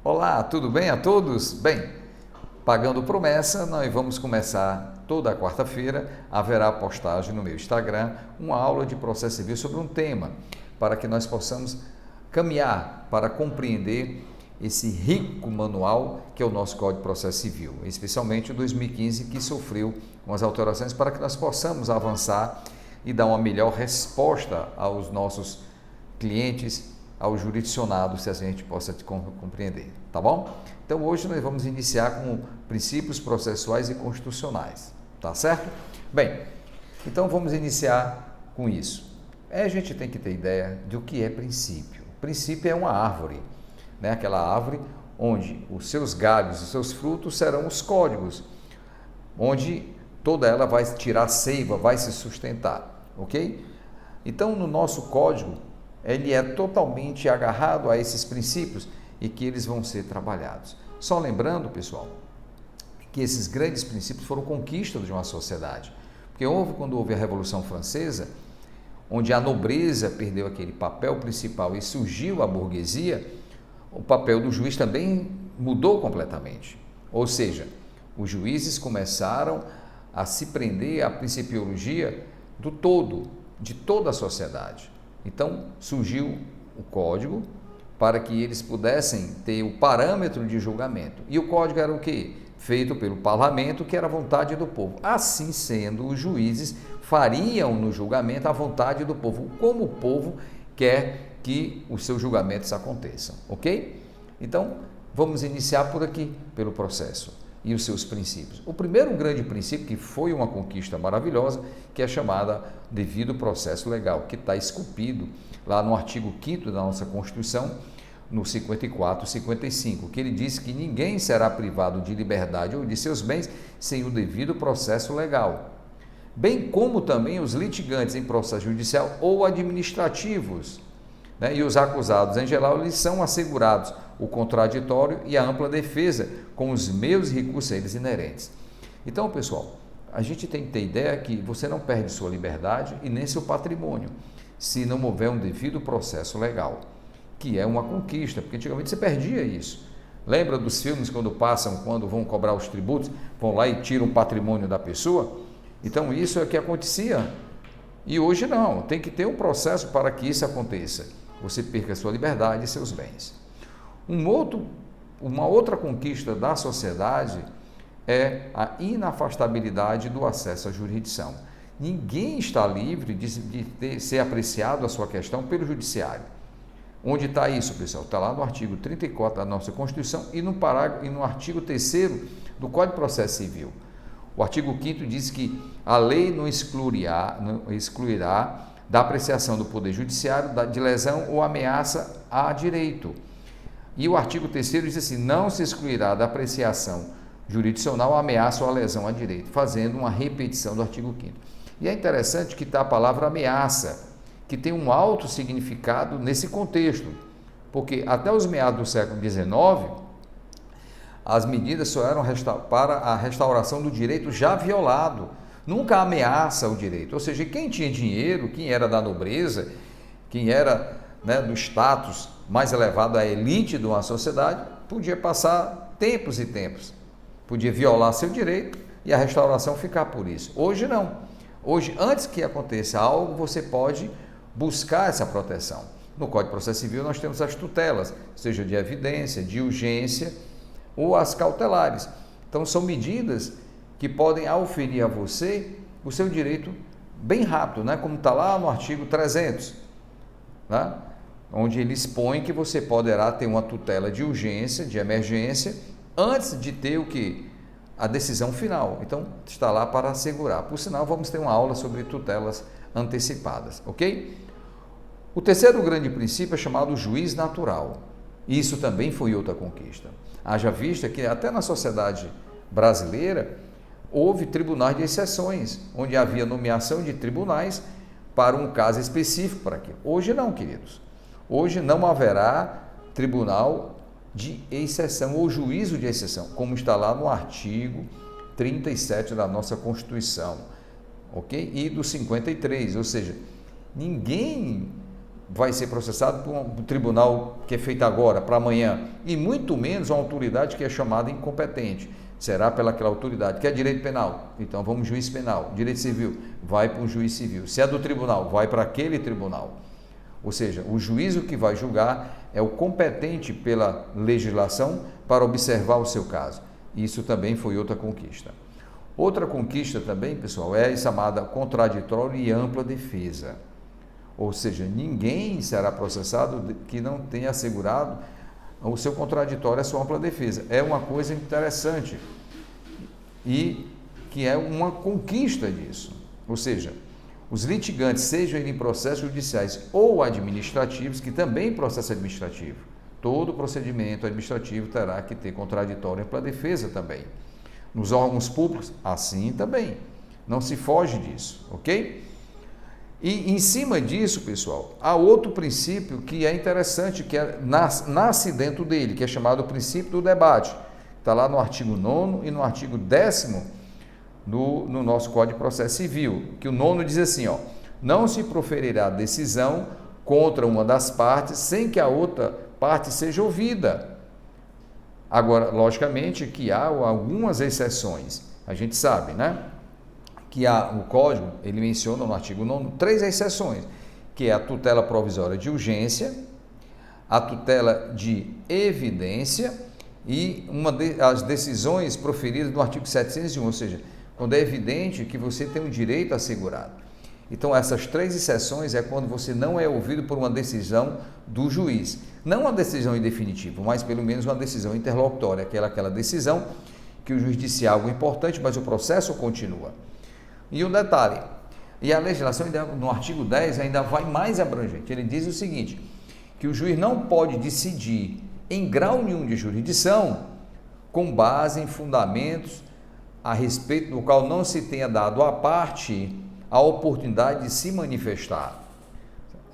Olá, tudo bem a todos? Bem, pagando promessa, nós vamos começar toda quarta-feira. Haverá postagem no meu Instagram, uma aula de processo civil sobre um tema, para que nós possamos caminhar para compreender esse rico manual que é o nosso Código de Processo Civil, especialmente o 2015, que sofreu umas alterações para que nós possamos avançar e dar uma melhor resposta aos nossos clientes, aos jurisdicionados, se a gente possa compreender, tá bom? Então hoje nós vamos iniciar com princípios processuais e constitucionais, tá certo? Bem, então vamos iniciar com isso. A gente tem que ter ideia de o que é princípio. Princípio é uma árvore, né? Aquela árvore onde os seus galhos, os seus frutos serão os códigos, onde toda ela vai tirar seiva, vai se sustentar, ok? Então no nosso código ele é totalmente agarrado a esses princípios e que eles vão ser trabalhados. Só lembrando, pessoal, que esses grandes princípios foram conquistas de uma sociedade. Porque quando houve a Revolução Francesa, onde a nobreza perdeu aquele papel principal e surgiu a burguesia, o papel do juiz também mudou completamente. Ou seja, os juízes começaram a se prender à principiologia do todo, de toda a sociedade. Então surgiu o código para que eles pudessem ter o parâmetro de julgamento. E o código era o quê? Feito pelo parlamento, que era a vontade do povo. Assim sendo, os juízes fariam no julgamento a vontade do povo, como o povo quer que os seus julgamentos aconteçam, ok? Então, vamos iniciar por aqui, pelo processo e os seus princípios. O primeiro grande princípio, que foi uma conquista maravilhosa, que é chamada devido processo legal, que está esculpido lá no artigo 5º da nossa Constituição, no 54 e 55, que ele diz que ninguém será privado de liberdade ou de seus bens sem o devido processo legal, bem como também os litigantes em processo judicial ou administrativos, né? E os acusados, em geral, eles são assegurados o contraditório e a ampla defesa com os meios e recursos a eles inerentes. Então, pessoal, a gente tem que ter ideia que você não perde sua liberdade e nem seu patrimônio se não houver um devido processo legal, que é uma conquista, porque antigamente você perdia isso. Lembra dos filmes quando vão cobrar os tributos, vão lá e tiram o patrimônio da pessoa? Então isso é o que acontecia. E hoje não, tem que ter um processo para que isso aconteça. Você perca a sua liberdade e seus bens. Uma outra conquista da sociedade é a inafastabilidade do acesso à jurisdição. Ninguém está livre de ser apreciado a sua questão pelo judiciário. Onde está isso, pessoal? Está lá no artigo 34 da nossa Constituição e no artigo 3º do Código de Processo Civil. O artigo 5º diz que a lei não excluirá da apreciação do Poder Judiciário de lesão ou ameaça a direito. E o artigo 3º diz assim, não se excluirá da apreciação jurisdicional a ameaça ou a lesão a direito, fazendo uma repetição do artigo 5º. E é interessante que está a palavra ameaça, que tem um alto significado nesse contexto, porque até os meados do século XIX, as medidas só eram para a restauração do direito já violado, nunca ameaça o direito. Ou seja, quem tinha dinheiro, quem era da nobreza, quem era, né, do status mais elevado, a elite de uma sociedade, podia passar tempos e tempos, podia violar seu direito e a restauração ficar por isso. Hoje não. Hoje, antes que aconteça algo, você pode buscar essa proteção. No Código de Processo Civil nós temos as tutelas, seja de evidência, de urgência ou as cautelares. Então são medidas que podem auferir a você o seu direito bem rápido, né? Como está lá no artigo 300, né? Onde ele expõe que você poderá ter uma tutela de urgência, de emergência, antes de ter o que? A decisão final. Então está lá para assegurar. Por sinal, vamos ter uma aula sobre tutelas antecipadas, ok? O terceiro grande princípio é chamado juiz natural. Isso também foi outra conquista. Haja vista que até na sociedade brasileira houve tribunais de exceções, onde havia nomeação de tribunais para um caso específico para aquilo. Hoje não, queridos. Hoje não haverá tribunal de exceção ou juízo de exceção, como está lá no artigo 37 da nossa Constituição, ok? E do 53, ou seja, ninguém vai ser processado por um tribunal que é feito agora, para amanhã, e muito menos uma autoridade que é chamada incompetente. Será pelaquela autoridade, que é direito penal, então vamos juiz penal, direito civil, vai para um juiz civil. Se é do tribunal, vai para aquele tribunal. Ou seja, o juízo que vai julgar é o competente pela legislação para observar o seu caso. Isso também foi outra conquista. Outra conquista também, pessoal, é a chamada contraditória e ampla defesa. Ou seja, ninguém será processado que não tenha assegurado o seu contraditório, a sua ampla defesa. É uma coisa interessante e que é uma conquista disso. Ou seja, os litigantes, sejam eles em processos judiciais ou administrativos, que também processo administrativo, todo procedimento administrativo terá que ter contraditório e ampla defesa também. Nos órgãos públicos, assim também. Não se foge disso, ok? E em cima disso, pessoal, há outro princípio que é interessante, que nasce dentro dele, que é chamado o princípio do debate. Está lá no artigo 9º e no artigo 10º no nosso Código de Processo Civil, que o 9º diz assim, ó, não se proferirá decisão contra uma das partes sem que a outra parte seja ouvida. Agora, logicamente que há algumas exceções, a gente sabe, né? Que o Código, ele menciona no artigo 9º 3 exceções, que é a tutela provisória de urgência, a tutela de evidência e as decisões proferidas no artigo 701, ou seja, quando é evidente que você tem um direito assegurado. Então, essas 3 exceções é quando você não é ouvido por uma decisão do juiz. Não uma decisão em definitivo, mas pelo menos uma decisão interlocutória, aquela decisão que o juiz disse algo importante, mas o processo continua. E um detalhe, e a legislação no artigo 10 ainda vai mais abrangente, ele diz o seguinte, que o juiz não pode decidir em grau nenhum de jurisdição com base em fundamentos a respeito do qual não se tenha dado à parte a oportunidade de se manifestar,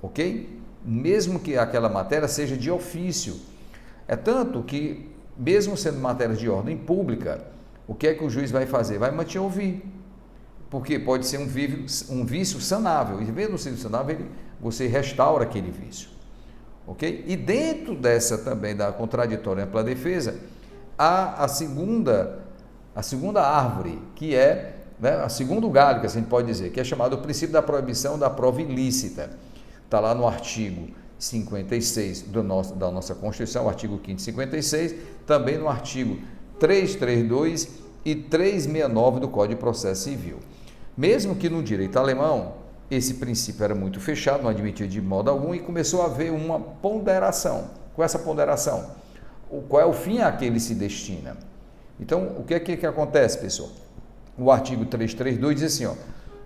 ok? Mesmo que aquela matéria seja de ofício. É tanto que, mesmo sendo matéria de ordem pública, o que é que o juiz vai fazer? Vai te ouvir, porque pode ser um vício sanável, e vendo o vício sanável, você restaura aquele vício, ok? E dentro dessa também da contraditória e ampla defesa, há a segunda árvore, que é, né, o segundo galho, que a gente pode dizer, que é chamado o princípio da proibição da prova ilícita. Está lá no artigo 56 da nossa Constituição, o artigo 5º e 56, também no artigo 332 e 369 do Código de Processo Civil. Mesmo que no direito alemão, esse princípio era muito fechado, não admitia de modo algum, e começou a haver uma ponderação. Com essa ponderação, qual é o fim a que ele se destina? Então, o que é que acontece, pessoal? O artigo 332 diz assim, ó,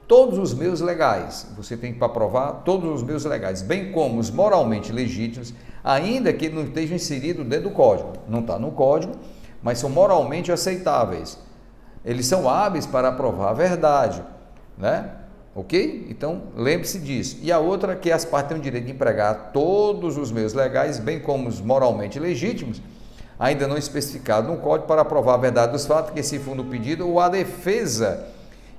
todos os meios legais, você tem que provar todos os meios legais, bem como os moralmente legítimos, ainda que não estejam inseridos dentro do Código. Não está no Código, mas são moralmente aceitáveis. Eles são hábeis para provar a verdade, né? Ok? Então, lembre-se disso. E a outra, que as partes têm o direito de empregar todos os meios legais, bem como os moralmente legítimos, ainda não especificado no Código, para provar a verdade dos fatos, que se for no pedido ou a defesa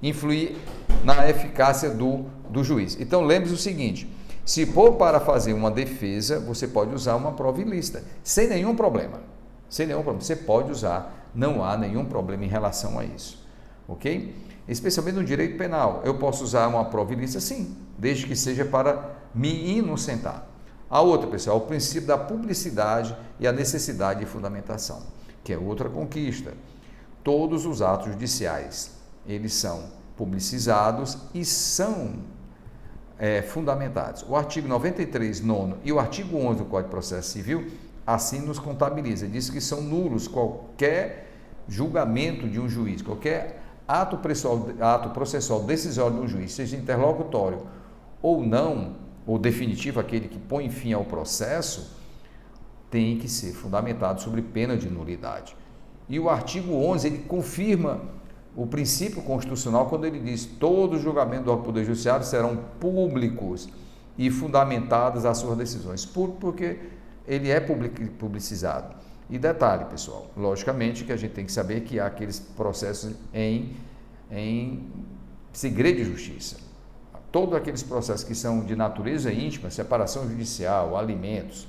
influir na eficácia do juiz. Então, lembre-se o seguinte, se for para fazer uma defesa, você pode usar uma prova ilícita, sem nenhum problema. Sem nenhum problema. Você pode usar, não há nenhum problema em relação a isso. Ok? Especialmente no direito penal, eu posso usar uma prova ilícita, sim, desde que seja para me inocentar. A outra, pessoal, o princípio da publicidade e a necessidade de fundamentação, que é outra conquista. Todos os atos judiciais, eles são publicizados e são fundamentados. O artigo 93, 9º, e o artigo 11 do Código de Processo Civil, assim nos contabiliza, diz que são nulos qualquer julgamento de um juiz, qualquer ato processual decisório de um juiz, seja interlocutório ou não, ou definitivo, aquele que põe fim ao processo, tem que ser fundamentado sobre pena de nulidade. E o artigo 11, ele confirma o princípio constitucional quando ele diz: todos os julgamentos do Poder Judiciário serão públicos e fundamentadas as suas decisões, porque ele é publicizado. E detalhe, pessoal, logicamente que a gente tem que saber que há aqueles processos em segredo de justiça. todos aqueles processos que são de natureza íntima, separação judicial, alimentos,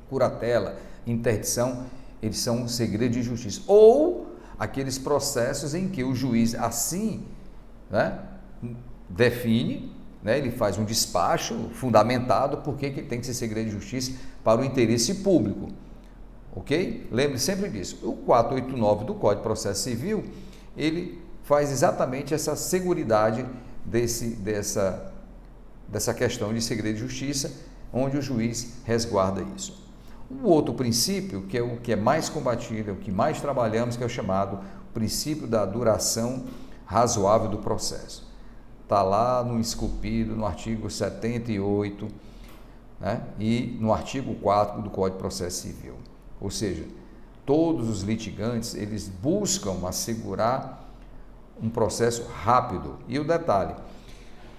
curatela, interdição, eles são segredo de justiça. Ou aqueles processos em que o juiz assim, né, define, né, ele faz um despacho fundamentado porque ele tem que ser segredo de justiça para o interesse público. Ok? Lembre sempre disso. O 489 do Código de Processo Civil, ele faz exatamente essa seguridade dessa questão de segredo de justiça, onde o juiz resguarda isso. O outro princípio, que é o que é mais combatido, é o que mais trabalhamos, que é o chamado princípio da duração razoável do processo. Está lá no esculpido, no artigo 78, né, e no artigo 4 do Código de Processo Civil. Ou seja, todos os litigantes, eles buscam assegurar um processo rápido. E o detalhe,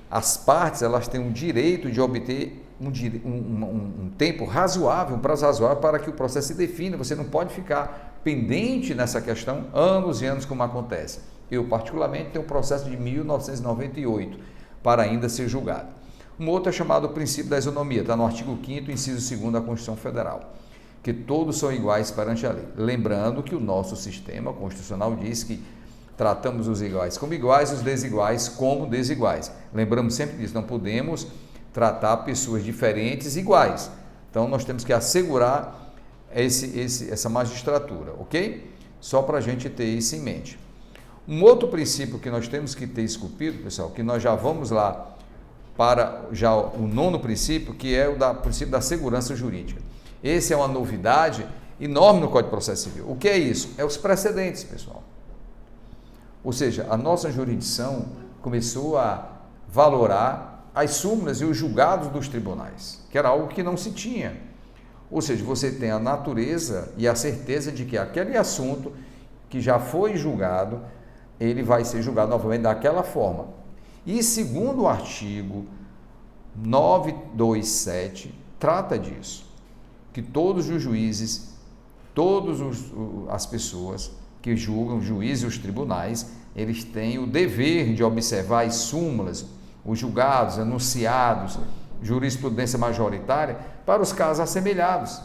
as partes, elas têm o direito de obter um tempo razoável, um prazo razoável para que o processo se defina. Você não pode ficar pendente nessa questão anos e anos, como acontece. Eu, particularmente, tenho um processo de 1998 para ainda ser julgado. Um outro é chamado princípio da isonomia, está no artigo 5º, inciso 2º da Constituição Federal, que todos são iguais perante a lei. Lembrando que o nosso sistema constitucional diz que tratamos os iguais como iguais, os desiguais como desiguais. Lembramos sempre disso, não podemos tratar pessoas diferentes iguais. Então, nós temos que assegurar essa magistratura, ok? Só para a gente ter isso em mente. Um outro princípio que nós temos que ter esculpido, pessoal, que nós já vamos lá para já o 9º princípio, que é o princípio da segurança jurídica. Esse é uma novidade enorme no Código de Processo Civil. O que é isso? É os precedentes, pessoal. Ou seja, a nossa jurisdição começou a valorar as súmulas e os julgados dos tribunais, que era algo que não se tinha. Ou seja, você tem a natureza e a certeza de que aquele assunto que já foi julgado, ele vai ser julgado novamente daquela forma. E segundo o artigo 927, trata disso, que todos os juízes, as pessoas que julgam, os juízes e os tribunais, eles têm o dever de observar as súmulas, os julgados, enunciados, jurisprudência majoritária para os casos assemelhados.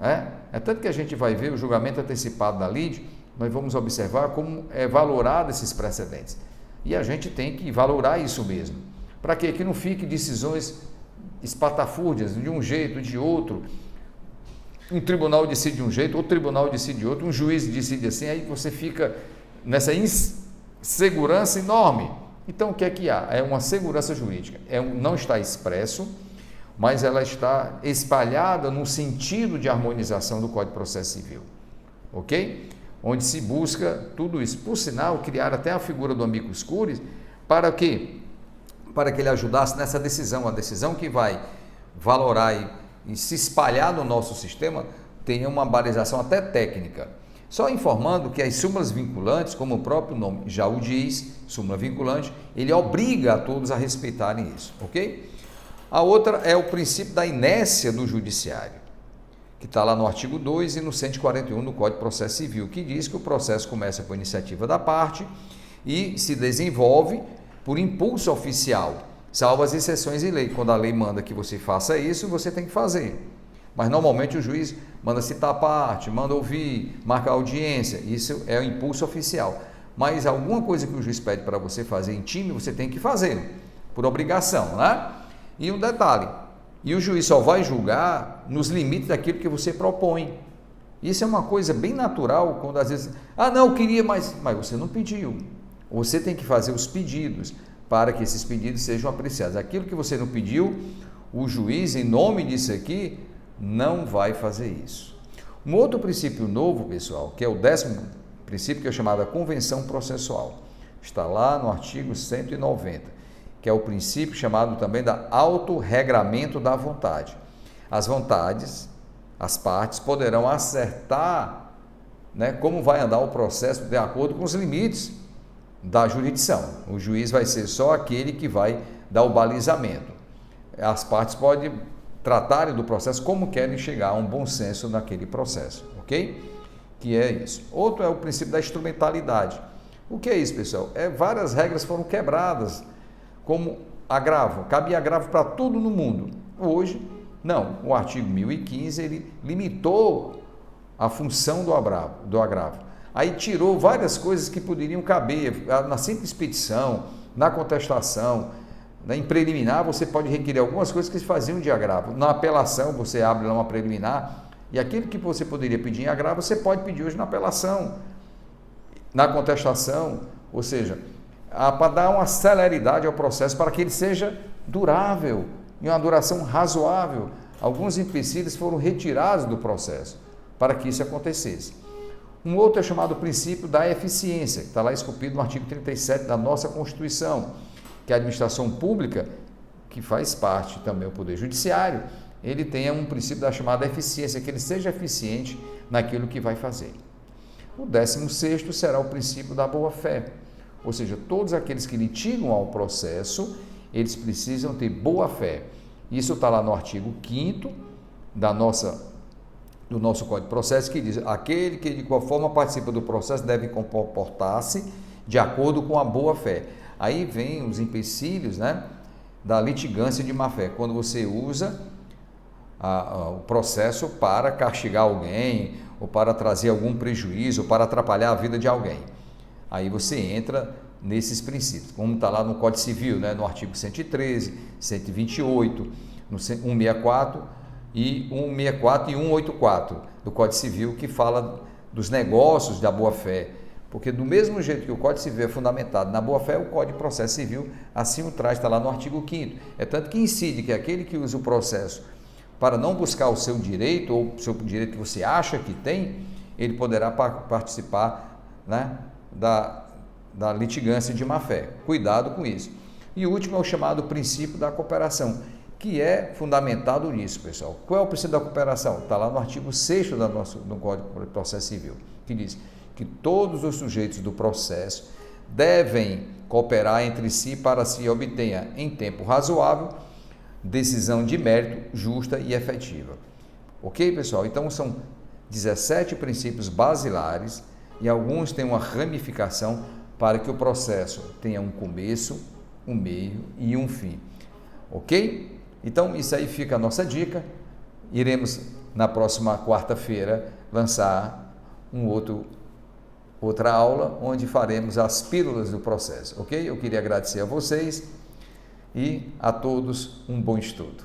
É tanto que a gente vai ver o julgamento antecipado da lide, nós vamos observar como é valorado esses precedentes. E a gente tem que valorar isso mesmo. Para quê? Que não fique decisões espatafúrdias, de um jeito, de outro. Um tribunal decide de um jeito, outro tribunal decide de outro, um juiz decide assim, aí você fica nessa insegurança enorme. Então, o que é que há? É uma segurança jurídica. Não está expresso, mas ela está espalhada no sentido de harmonização do Código de Processo Civil. Ok? Onde se busca tudo isso. Por sinal, criar até a figura do amicus curiae para quê? Para que ele ajudasse nessa decisão, a decisão que vai valorar e se espalhar no nosso sistema, tenha uma balização até técnica. Só informando que as súmulas vinculantes, como o próprio nome já o diz, súmula vinculante, ele obriga a todos a respeitarem isso, ok? A outra é o princípio da inércia do judiciário, que está lá no artigo 2 e no 141 do Código de Processo Civil, que diz que o processo começa por iniciativa da parte e se desenvolve por impulso oficial, salvo as exceções em lei. Quando a lei manda que você faça isso, você tem que fazer. Mas normalmente o juiz manda citar a parte, manda ouvir, marca audiência, isso é o impulso oficial. Mas alguma coisa que o juiz pede para você fazer em time, você tem que fazer, por obrigação, né? E um detalhe, e o juiz só vai julgar nos limites daquilo que você propõe. Isso é uma coisa bem natural, quando às vezes, não, eu queria, mas você não pediu. Você tem que fazer os pedidos, para que esses pedidos sejam apreciados. Aquilo que você não pediu, o juiz, em nome disso aqui, não vai fazer isso. Um outro princípio novo, pessoal, que é o 10º princípio, que é chamado convenção processual, está lá no artigo 190, que é o princípio chamado também da autorregramento da vontade. As vontades, as partes poderão acertar, né, como vai andar o processo de acordo com os limites da jurisdição. O juiz vai ser só aquele que vai dar o balizamento. As partes podem tratarem do processo como querem chegar a um bom senso naquele processo, ok? Que é isso. Outro é o princípio da instrumentalidade. O que é isso, pessoal? Várias regras foram quebradas como agravo, cabia agravo para tudo no mundo. Hoje, não, o artigo 1015 ele limitou a função do agravo. Aí tirou várias coisas que poderiam caber na simples petição, na contestação, em preliminar você pode requerer algumas coisas que se faziam de agravo. Na apelação você abre lá uma preliminar e aquilo que você poderia pedir em agravo você pode pedir hoje na apelação, na contestação, ou seja, para dar uma celeridade ao processo para que ele seja durável, em uma duração razoável. Alguns empecilhos foram retirados do processo para que isso acontecesse. Um outro é chamado princípio da eficiência, que está lá esculpido no artigo 37 da nossa Constituição, que a administração pública, que faz parte também do Poder Judiciário, ele tenha um princípio da chamada eficiência, que ele seja eficiente naquilo que vai fazer. O 16º será o princípio da boa-fé, ou seja, todos aqueles que litigam ao processo, eles precisam ter boa-fé. Isso está lá no artigo 5º do nosso Código de Processo, que diz: aquele que de qual forma participa do processo deve comportar-se de acordo com a boa-fé. Aí vem os empecilhos, né, da litigância de má-fé, quando você usa o processo para castigar alguém, ou para trazer algum prejuízo, ou para atrapalhar a vida de alguém. Aí você entra nesses princípios, como está lá no Código Civil, né, no artigo 113, 128, no 164 e 164 e 184 do Código Civil, que fala dos negócios da boa-fé. Porque do mesmo jeito que o Código Civil é fundamentado na boa-fé, o Código de Processo Civil assim o traz, está lá no artigo 5º. É tanto que incide que aquele que usa o processo para não buscar o seu direito, ou o seu direito que você acha que tem, ele poderá participar, né, da litigância de má-fé. Cuidado com isso. E o último é o chamado princípio da cooperação, que é fundamentado nisso, pessoal. Qual é o princípio da cooperação? Está lá no artigo 6º do Código de Processo Civil, que diz que todos os sujeitos do processo devem cooperar entre si para se obtenha, em tempo razoável, decisão de mérito justa e efetiva. Ok, pessoal? Então, são 17 princípios basilares e alguns têm uma ramificação para que o processo tenha um começo, um meio e um fim. Ok? Então, isso aí fica a nossa dica. Iremos, na próxima quarta-feira, lançar outra aula, onde faremos as pílulas do processo, ok? Eu queria agradecer a vocês e a todos um bom estudo.